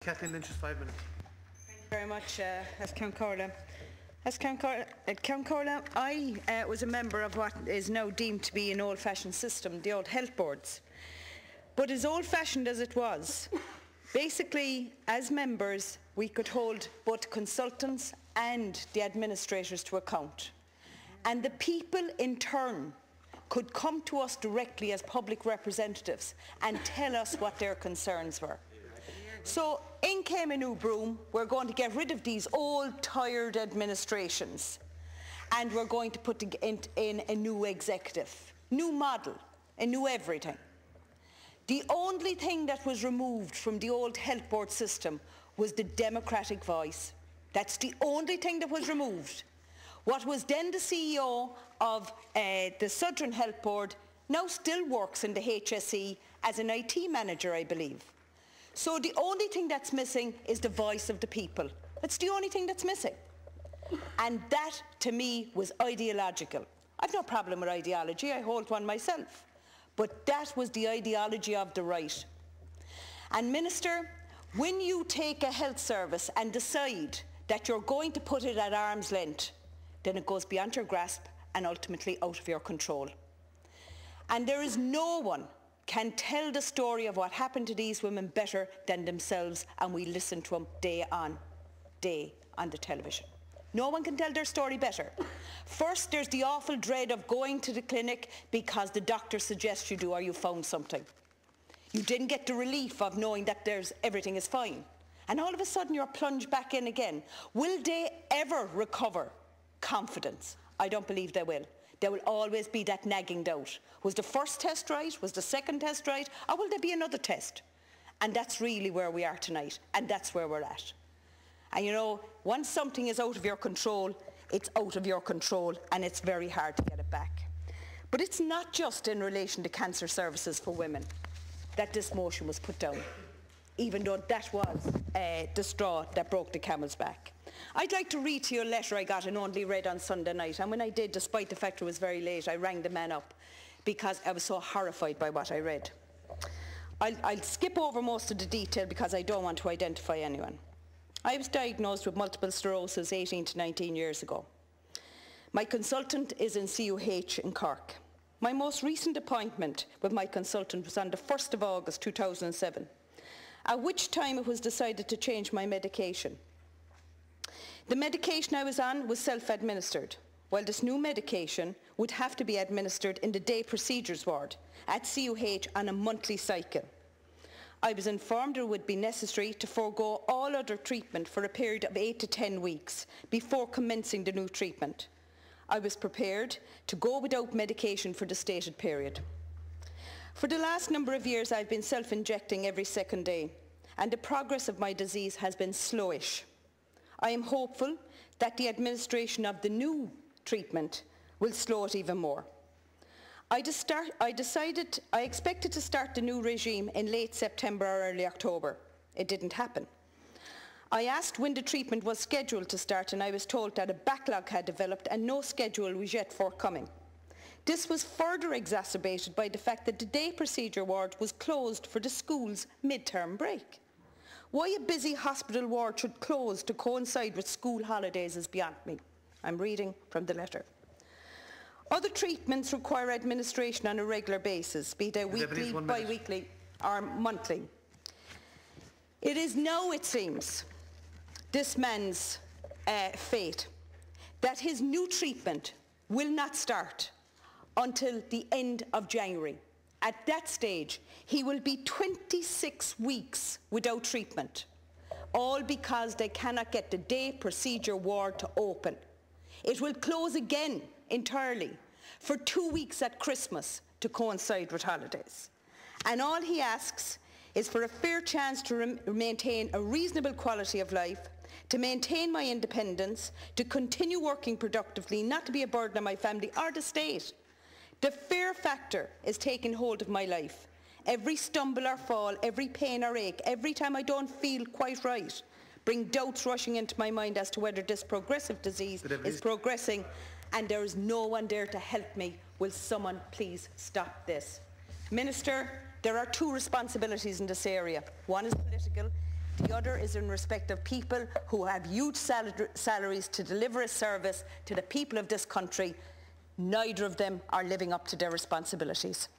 Kathleen Lynch is 5 minutes. Thank you very much, Count Corla. Count Corla, I was a member of what is now deemed to be an old-fashioned system, the old health boards. But as old-fashioned as it was, basically, as members, we could hold both consultants and the administrators to account. And the people, in turn, could come to us directly as public representatives and tell us what their concerns were. So, in came a new broom. We're going to get rid of these old, tired administrations, and we're going to put in a new executive, new model, a new everything. The only thing that was removed from the old health board system was the democratic voice. That's the only thing that was removed. What was then the CEO of the Southern Health Board now still works in the HSE as an IT manager, I believe. So the only thing that's missing is the voice of the people. That's the only thing that's missing. And that, to me, was ideological. I've no problem with ideology. I hold one myself. But that was the ideology of the right. And Minister, when you take a health service and decide that you're going to put it at arm's length, then it goes beyond your grasp and ultimately out of your control. And there is no one can tell the story of what happened to these women better than themselves, and we listen to them day on the television. No one can tell their story better. First, there's the awful dread of going to the clinic because the doctor suggests you do or you found something. You didn't get the relief of knowing that everything is fine. And all of a sudden you're plunged back in again. Will they ever recover confidence? I don't believe they will. There will always be that nagging doubt. Was the first test right? Was the second test right? Or will there be another test? And that's really where we are tonight, and that's where we're at. And you know, once something is out of your control, it's out of your control, and it's very hard to get it back. But it's not just in relation to cancer services for women that this motion was put down, even though that was the straw that broke the camel's back. I'd like to read to you a letter I got and only read on Sunday night, and when I did, despite the fact it was very late, I rang the man up because I was so horrified by what I read. I'll skip over most of the detail because I don't want to identify anyone. I was diagnosed with multiple sclerosis 18 to 19 years ago. My consultant is in CUH in Cork. My most recent appointment with my consultant was on the 1st of August 2007, at which time it was decided to change my medication. The medication I was on was self-administered, while this new medication would have to be administered in the day procedures ward at CUH on a monthly cycle. I was informed it would be necessary to forego all other treatment for a period of 8 to 10 weeks before commencing the new treatment. I was prepared to go without medication for the stated period. For the last number of years, I've been self-injecting every second day, and the progress of my disease has been slowish. I am hopeful that the administration of the new treatment will slow it even more. I expected to start the new regime in late September or early October. It didn't happen. I asked when the treatment was scheduled to start, and I was told that a backlog had developed and no schedule was yet forthcoming. This was further exacerbated by the fact that the day procedure ward was closed for the school's mid-term break. Why a busy hospital ward should close to coincide with school holidays is beyond me. I'm reading from the letter. Other treatments require administration on a regular basis, be they weekly, bi-weekly or monthly. It is now, it seems, this man's fate that his new treatment will not start until the end of January. At that stage, he will be 26 weeks without treatment, all because they cannot get the day procedure ward to open. It will close again entirely for 2 weeks at Christmas to coincide with holidays. And all he asks is for a fair chance to maintain a reasonable quality of life, to maintain my independence, to continue working productively, not to be a burden on my family or the state. The fear factor is taking hold of my life. Every stumble or fall, every pain or ache, every time I don't feel quite right, bring doubts rushing into my mind as to whether this progressive disease is progressing, and there is no one there to help me. Will someone please stop this? Minister, there are two responsibilities in this area. One is political The other is in respect of people who have huge salaries to deliver a service to the people of this country. Neither of them are living up to their responsibilities.